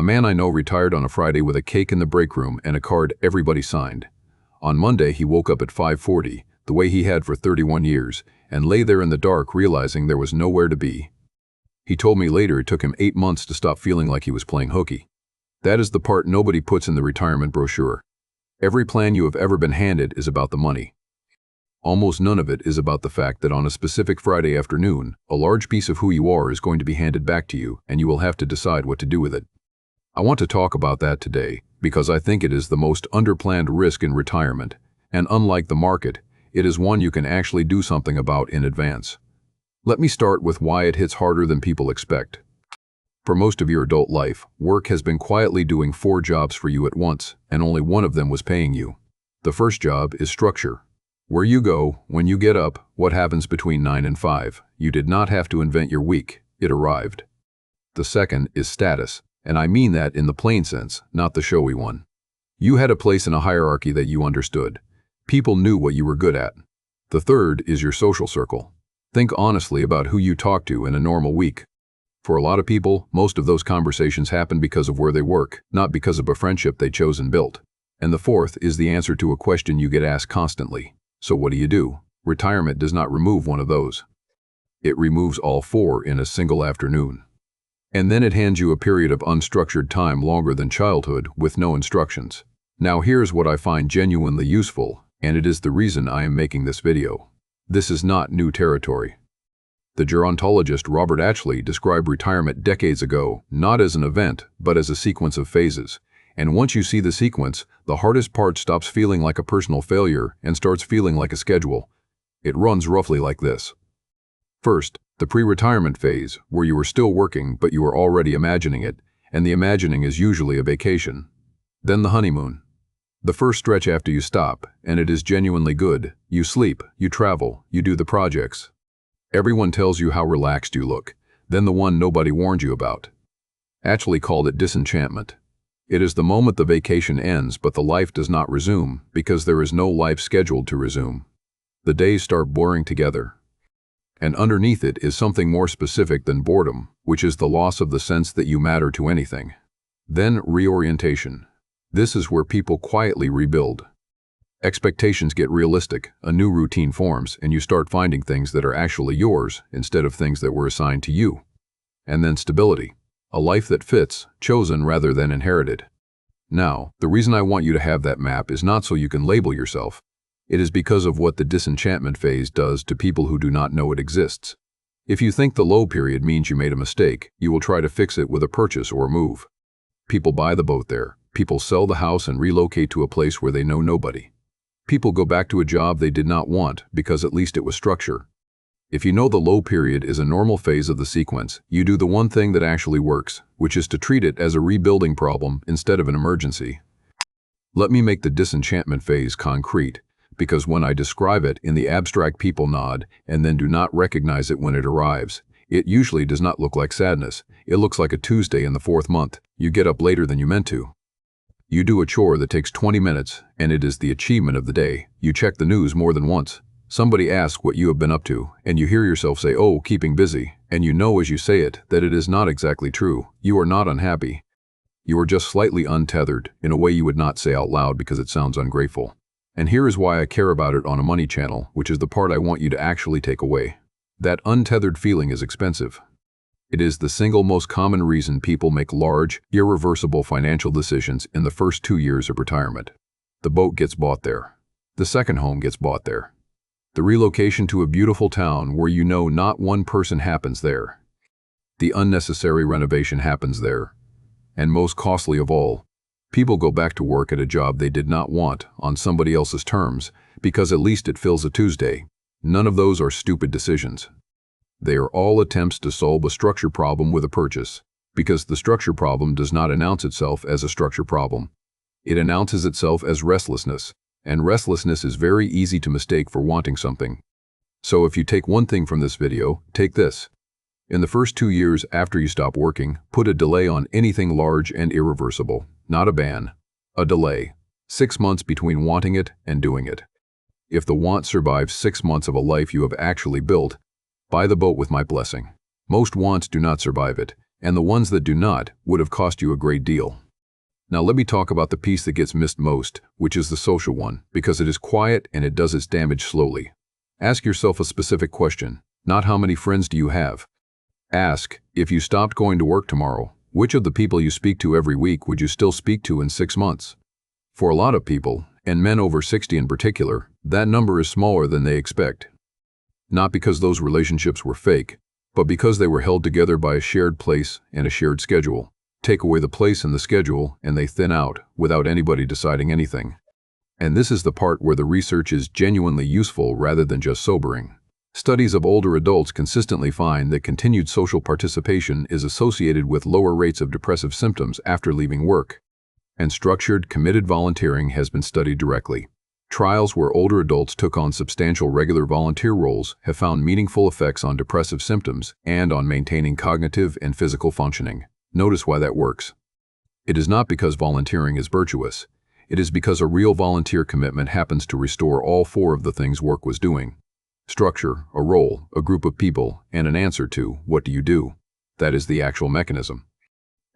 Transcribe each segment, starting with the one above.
A man I know retired on a Friday with a cake in the break room and a card everybody signed. On Monday, he woke up at 5:40, the way he had for 31 years, and lay there in the dark realizing there was nowhere to be. He told me later it took him 8 months to stop feeling like he was playing hooky. That is the part nobody puts in the retirement brochure. Every plan you have ever been handed is about the money. Almost none of it is about the fact that on a specific Friday afternoon, a large piece of who you are is going to be handed back to you, and you will have to decide what to do with it. I want to talk about that today because I think it is the most underplanned risk in retirement, and unlike the market, it is one you can actually do something about in advance. Let me start with why it hits harder than people expect. For most of your adult life, work has been quietly doing 4 jobs for you at once, and only one of them was paying you. The first job is structure. Where you go, when you get up, what happens between 9 and 5. You did not have to invent your week, it arrived. The second is status, and I mean that in the plain sense, not the showy one. You had a place in a hierarchy that you understood. People knew what you were good at. The third is your social circle. Think honestly about who you talk to in a normal week. For a lot of people, most of those conversations happen because of where they work, not because of a friendship they chose and built. And the fourth is the answer to a question you get asked constantly. So what do? Retirement does not remove one of those. It removes all 4 in a single afternoon. And then it hands you a period of unstructured time longer than childhood with no instructions. Now here's what I find genuinely useful, and it is the reason I am making this video. This is not new territory. The gerontologist Robert Atchley described retirement decades ago not as an event, but as a sequence of phases. And once you see the sequence, the hardest part stops feeling like a personal failure and starts feeling like a schedule. It runs roughly like this. First, the pre-retirement phase, where you are still working but you are already imagining it, and the imagining is usually a vacation. Then the honeymoon. The first stretch after you stop, and it is genuinely good. You sleep, you travel, you do the projects. Everyone tells you how relaxed you look. Then the one nobody warned you about. Atchley called it disenchantment. It is the moment the vacation ends but the life does not resume because there is no life scheduled to resume. The days start blurring together. And underneath it is something more specific than boredom, which is the loss of the sense that you matter to anything. Then reorientation. This is where people quietly rebuild. Expectations get realistic, a new routine forms, and you start finding things that are actually yours instead of things that were assigned to you. And then stability. A life that fits, chosen rather than inherited. Now, the reason I want you to have that map is not so you can label yourself. It is because of what the disenchantment phase does to people who do not know it exists. If you think the low period means you made a mistake, you will try to fix it with a purchase or a move. People buy the boat there. People sell the house and relocate to a place where they know nobody. People go back to a job they did not want because at least it was structure. If you know the low period is a normal phase of the sequence, you do the one thing that actually works, which is to treat it as a rebuilding problem instead of an emergency. Let me make the disenchantment phase concrete, because when I describe it in the abstract people nod and then do not recognize it when it arrives. It usually does not look like sadness. It looks like a Tuesday in the 4th month. You get up later than you meant to. You do a chore that takes 20 minutes, and it is the achievement of the day. You check the news more than once. Somebody asks what you have been up to, and you hear yourself say, "Oh, keeping busy," and you know as you say it that it is not exactly true. You are not unhappy. You are just slightly untethered, in a way you would not say out loud because it sounds ungrateful. And here is why I care about it on a money channel, which is the part I want you to actually take away. That untethered feeling is expensive. It is the single most common reason people make large, irreversible financial decisions in the first 2 years of retirement. The boat gets bought there. The second home gets bought there. The relocation to a beautiful town where you know not one person happens there. The unnecessary renovation happens there. And most costly of all, people go back to work at a job they did not want on somebody else's terms because at least it fills a Tuesday. None of those are stupid decisions. They are all attempts to solve a structure problem with a purchase, because the structure problem does not announce itself as a structure problem. It announces itself as restlessness, and restlessness is very easy to mistake for wanting something. So if you take one thing from this video, take this. In the first 2 years after you stop working, put a delay on anything large and irreversible, not a ban, a delay. 6 months between wanting it and doing it. If the want survives 6 months of a life you have actually built, buy the boat with my blessing. Most wants do not survive it, and the ones that do not would have cost you a great deal. Now let me talk about the piece that gets missed most, which is the social one, because it is quiet and it does its damage slowly. Ask yourself a specific question, not how many friends do you have. Ask, if you stopped going to work tomorrow, which of the people you speak to every week would you still speak to in 6 months? For a lot of people, and men over 60 in particular, that number is smaller than they expect. Not because those relationships were fake, but because they were held together by a shared place and a shared schedule. Take away the place and the schedule, and they thin out without anybody deciding anything. And this is the part where the research is genuinely useful rather than just sobering. Studies of older adults consistently find that continued social participation is associated with lower rates of depressive symptoms after leaving work. And structured, committed volunteering has been studied directly. Trials where older adults took on substantial regular volunteer roles have found meaningful effects on depressive symptoms and on maintaining cognitive and physical functioning. Notice why that works. It is not because volunteering is virtuous. It is because a real volunteer commitment happens to restore all 4 of the things work was doing. Structure, a role, a group of people, and an answer to, what do you do? That is the actual mechanism.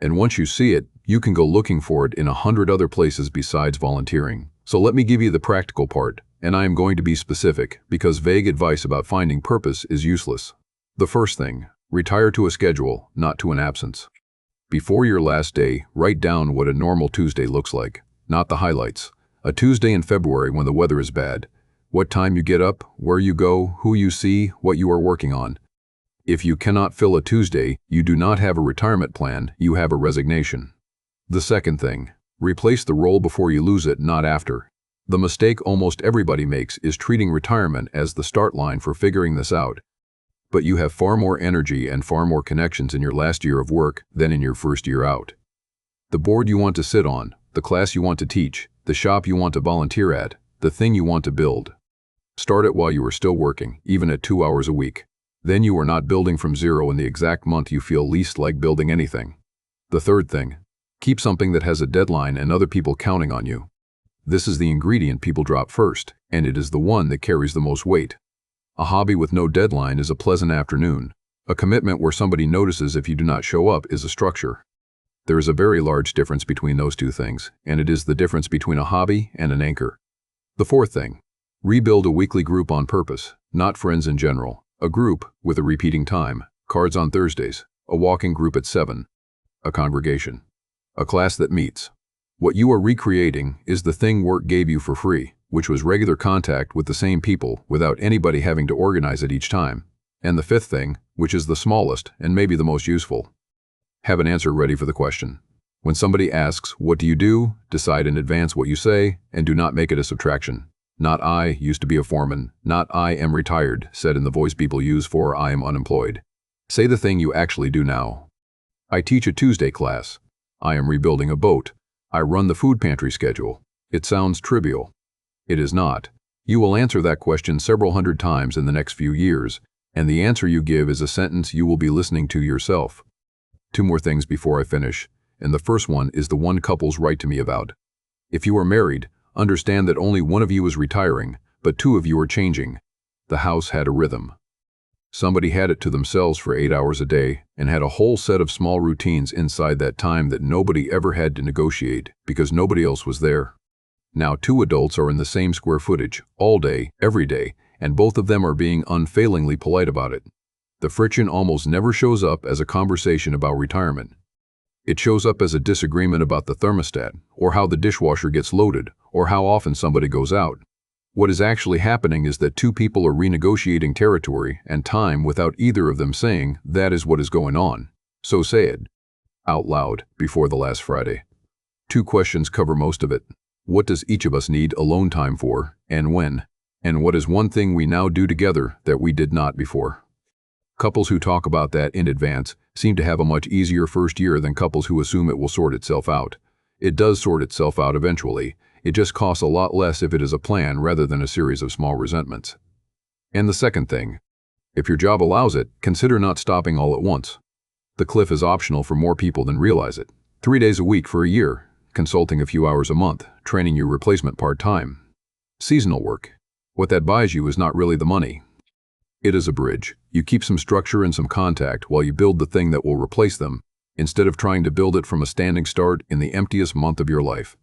And once you see it, you can go looking for it in 100 other places besides volunteering. So let me give you the practical part, and I am going to be specific because vague advice about finding purpose is useless. The first thing, retire to a schedule, not to an absence. Before your last day, write down what a normal Tuesday looks like, not the highlights. A Tuesday in February when the weather is bad. What time you get up, where you go, who you see, what you are working on. If you cannot fill a Tuesday, you do not have a retirement plan, you have a resignation. The second thing, replace the role before you lose it, not after. The mistake almost everybody makes is treating retirement as the start line for figuring this out. But you have far more energy and far more connections in your last year of work than in your first year out. The board you want to sit on, the class you want to teach, the shop you want to volunteer at, the thing you want to build. Start it while you are still working, even at 2 hours a week. Then you are not building from zero in the exact month you feel least like building anything. The third thing, keep something that has a deadline and other people counting on you. This is the ingredient people drop first, and it is the one that carries the most weight. A hobby with no deadline is a pleasant afternoon. A commitment where somebody notices if you do not show up is a structure. There is a very large difference between those 2 things, and it is the difference between a hobby and an anchor. The fourth thing, rebuild a weekly group on purpose, not friends in general. A group with a repeating time, cards on Thursdays, a walking group at 7, a congregation, a class that meets. What you are recreating is the thing work gave you for free, which was regular contact with the same people without anybody having to organize it each time. And the fifth thing, which is the smallest and maybe the most useful, have an answer ready for the question. When somebody asks, what do you do? Decide in advance what you say and do not make it a subtraction. Not I used to be a foreman, not I am retired, said in the voice people use for I am unemployed. Say the thing you actually do now. I teach a Tuesday class. I am rebuilding a boat. I run the food pantry schedule. It sounds trivial. It is not. You will answer that question several hundred times in the next few years, and the answer you give is a sentence you will be listening to yourself. 2 more things before I finish, and the first one is the one couples write to me about. If you are married, understand that only one of you is retiring, but 2 of you are changing. The house had a rhythm. Somebody had it to themselves for 8 hours a day and had a whole set of small routines inside that time that nobody ever had to negotiate because nobody else was there. Now 2 adults are in the same square footage, all day, every day, and both of them are being unfailingly polite about it. The friction almost never shows up as a conversation about retirement. It shows up as a disagreement about the thermostat, or how the dishwasher gets loaded, or how often somebody goes out. What is actually happening is that 2 people are renegotiating territory and time without either of them saying that is what is going on. So say it out loud before the last Friday. 2 questions cover most of it. What does each of us need alone time for, and when? And what is one thing we now do together that we did not before? Couples who talk about that in advance seem to have a much easier first year than couples who assume it will sort itself out. It does sort itself out eventually. It just costs a lot less if it is a plan rather than a series of small resentments. And the second thing, if your job allows it, consider not stopping all at once. The cliff is optional for more people than realize it. 3 days a week for a year, consulting a few hours a month, training your replacement part-time. Seasonal work. What that buys you is not really the money. It is a bridge. You keep some structure and some contact while you build the thing that will replace them, instead of trying to build it from a standing start in the emptiest month of your life.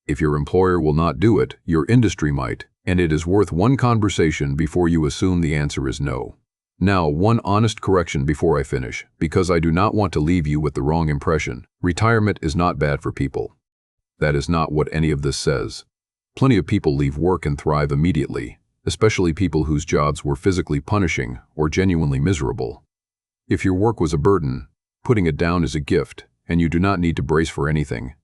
If your employer will not do it, your industry might, and it is worth one conversation before you assume the answer is no. Now, one honest correction before I finish, because I do not want to leave you with the wrong impression. Retirement is not bad for people. That is not what any of this says. Plenty of people leave work and thrive immediately, especially people whose jobs were physically punishing or genuinely miserable. If your work was a burden, putting it down is a gift, and you do not need to brace for anything.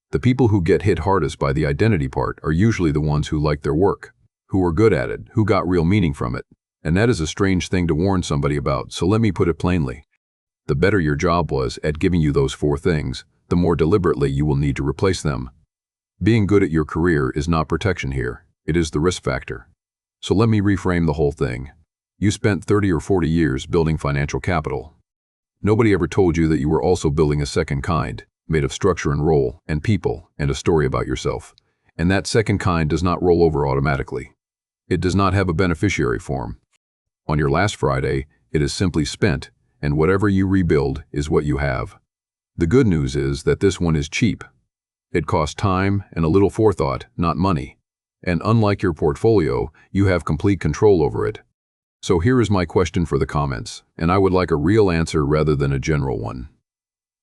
The people who get hit hardest by the identity part are usually the ones who like their work, who are good at it, who got real meaning from it. And that is a strange thing to warn somebody about, so let me put it plainly. The better your job was at giving you those 4 things, the more deliberately you will need to replace them. Being good at your career is not protection here, it is the risk factor. So let me reframe the whole thing. You spent 30 or 40 years building financial capital. Nobody ever told you that you were also building a second kind, made of structure and role, and people, and a story about yourself. And that second kind does not roll over automatically. It does not have a beneficiary form. On your last Friday, it is simply spent, and whatever you rebuild is what you have. The good news is that this one is cheap. It costs time and a little forethought, not money. And unlike your portfolio, you have complete control over it. So here is my question for the comments, and I would like a real answer rather than a general one.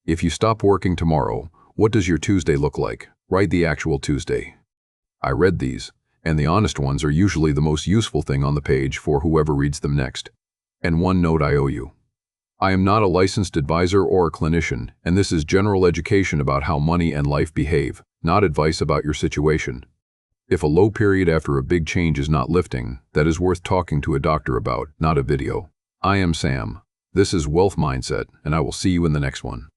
If you stop working tomorrow, what does your Tuesday look like? Write the actual Tuesday. I read these, and the honest ones are usually the most useful thing on the page for whoever reads them next. And one note I owe you. I am not a licensed advisor or a clinician, and this is general education about how money and life behave, not advice about your situation. If a low period after a big change is not lifting, that is worth talking to a doctor about, not a video. I am Sam. This is Wealth Mindset, and I will see you in the next one.